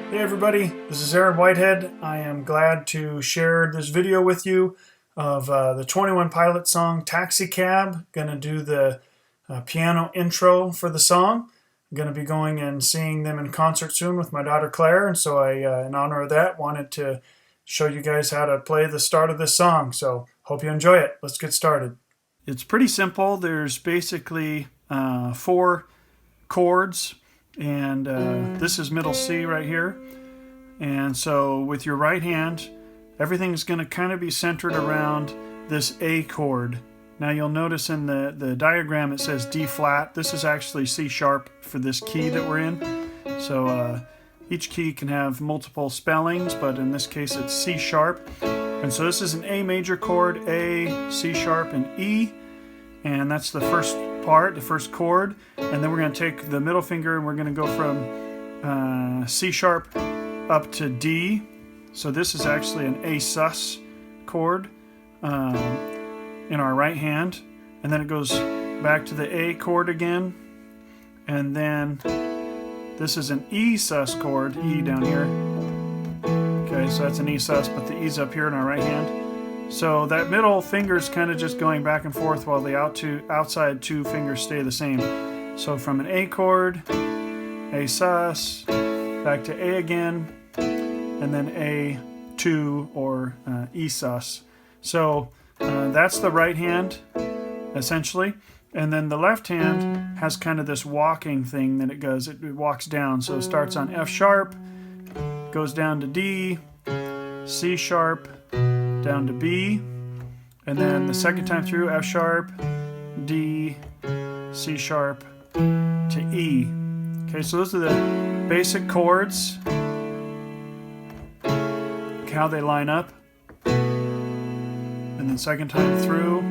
Hey everybody, this is Aaron Whitehead. I am glad to share this video with you of the 21 Pilot song Taxi Cab. Gonna do the piano intro for the song. I'm gonna be going and seeing them in concert soon with my daughter Claire, and so I, in honor of that, wanted to show you guys how to play the start of this song. So hope you enjoy it. Let's get started. It's pretty simple. There's basically 4 chords. And this is middle C right here. And so with your right hand, everything's going to kind of be centered around this A chord. Now you'll notice in the diagram it says D flat. This is actually C sharp for this key that we're in. So each key can have multiple spellings, but in this case it's C sharp. And so this is an A major chord, A, C sharp, and E. And that's the first part, the first chord. And then we're going to take the middle finger and we're going to go from C sharp up to D. So this is actually an A sus chord in our right hand. And then it goes back to the A chord again. And then this is an E sus chord, E down here. Okay, so that's an E sus, but the E's up here in our right hand. So that middle finger is kind of just going back and forth while the outside 2 fingers stay the same. So from an A chord, A sus, back to A again, and then A2 or E sus. So that's the right hand, essentially. And then the left hand has kind of this walking thing that it does. It walks down. So it starts on F sharp, goes down to D, C sharp, down to B, and then the second time through F sharp, D, C sharp, to E. Okay, so those are the basic chords, how they line up, and then second time through.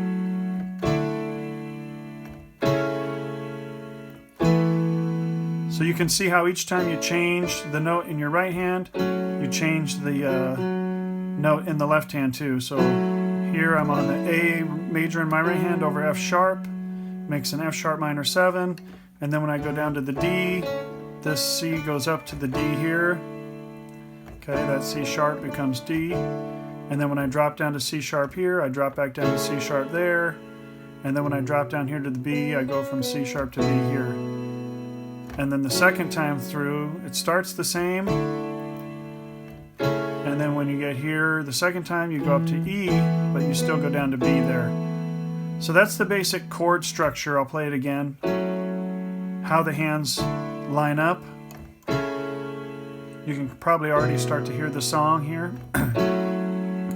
So you can see how each time you change the note in your right hand, you change the note in the left hand too. So here I'm on the A major in my right hand over F sharp, makes an F sharp minor 7, and then when I go down to the D, this C goes up to the D here. Okay, that C sharp becomes D, and then when I drop down to C sharp here, I drop back down to C sharp there, and then when I drop down here to the B, I go from C sharp to B here. And then the second time through, it starts the same. And then when you get here, the second time you go up to E, but you still go down to B there. So that's the basic chord structure. I'll play it again. How the hands line up. You can probably already start to hear the song here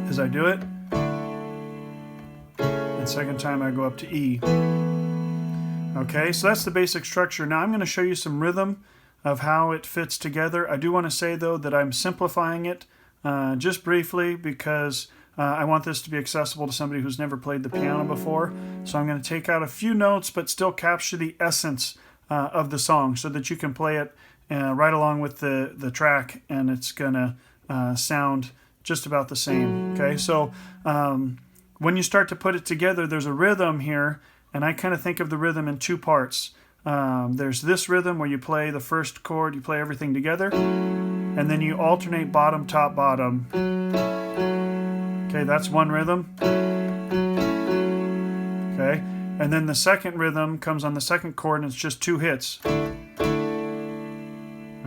as I do it. And second time I go up to E. Okay, so that's the basic structure. Now I'm going to show you some rhythm of how it fits together. I do want to say though that I'm simplifying it just briefly because I want this to be accessible to somebody who's never played the piano before. So I'm going to take out a few notes but still capture the essence of the song so that you can play it right along with the track, and it's going to sound just about the same. Okay, so when you start to put it together, there's a rhythm here, and I kind of think of the rhythm in 2 parts. There's this rhythm where you play the first chord, you play everything together, and then you alternate bottom, top, bottom. Okay, that's one rhythm. Okay, and then the second rhythm comes on the second chord and it's just 2 hits.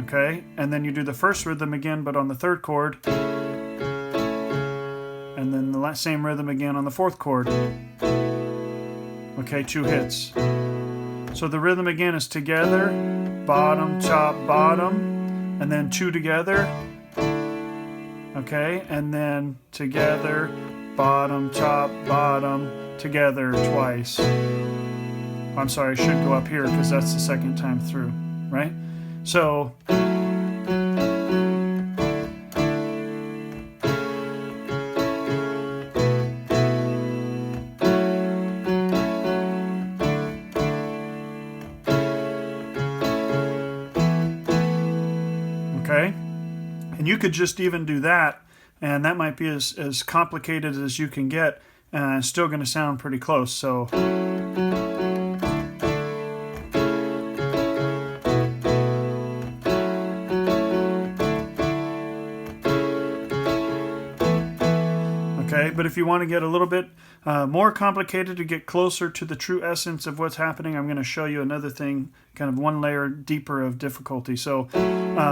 Okay, and then you do the first rhythm again but on the third chord, and then the same rhythm again on the fourth chord. Okay, 2 hits. So the rhythm again is together, bottom, top, bottom, and then 2 together. Okay, and then together, bottom, top, bottom, together twice. I'm sorry, I should go up here because that's the second time through, right? So okay, and you could just even do that, and that might be as complicated as you can get, and it's still going to sound pretty close. So Okay, but if you want to get a little bit more complicated to get closer to the true essence of what's happening, I'm going to show you another thing, kind of one layer deeper of difficulty. So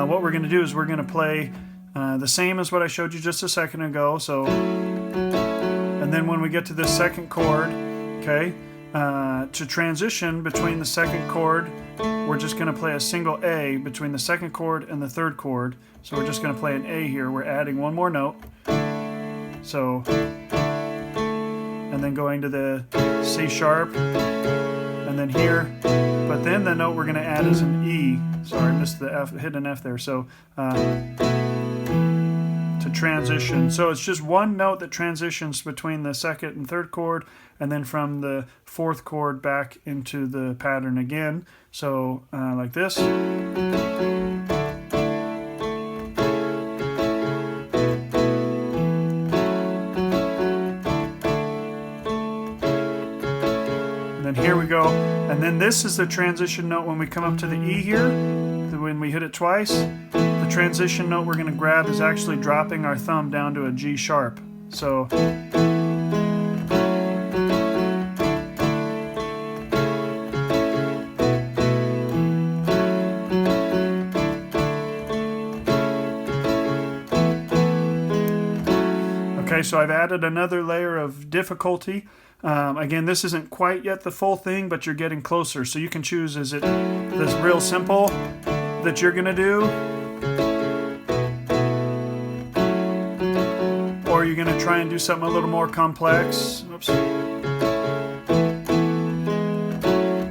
what we're going to do is we're going to play the same as what I showed you just a second ago. So, and then when we get to this second chord, okay, to transition between the second chord, we're just going to play a single A between the second chord and the third chord. So we're just going to play an A here. We're adding one more note. So, and then going to the C sharp, and then here. But then the note we're going to add is an E. Sorry, I missed the F, hit an F there. So, to transition. So it's just one note that transitions between the second and third chord, and then from the fourth chord back into the pattern again. So like this. And then here we go. And then this is the transition note when we come up to the E here, when we hit it twice. The transition note we're going to grab is actually dropping our thumb down to a G sharp. So okay, so I've added another layer of difficulty. Again, this isn't quite yet the full thing, but you're getting closer. So you can choose, is it this real simple that you're going to do? Or are you going to try and do something a little more complex? Oops.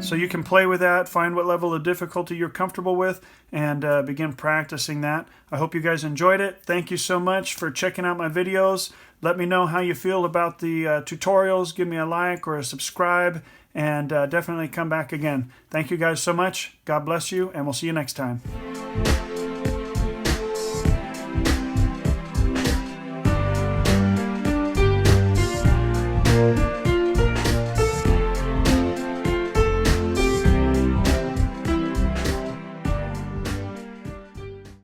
So you can play with that, find what level of difficulty you're comfortable with, and begin practicing that. I hope you guys enjoyed it. Thank you so much for checking out my videos. Let me know how you feel about the tutorials. Give me a like or a subscribe, and definitely come back again. Thank you guys so much. God bless you, and we'll see you next time.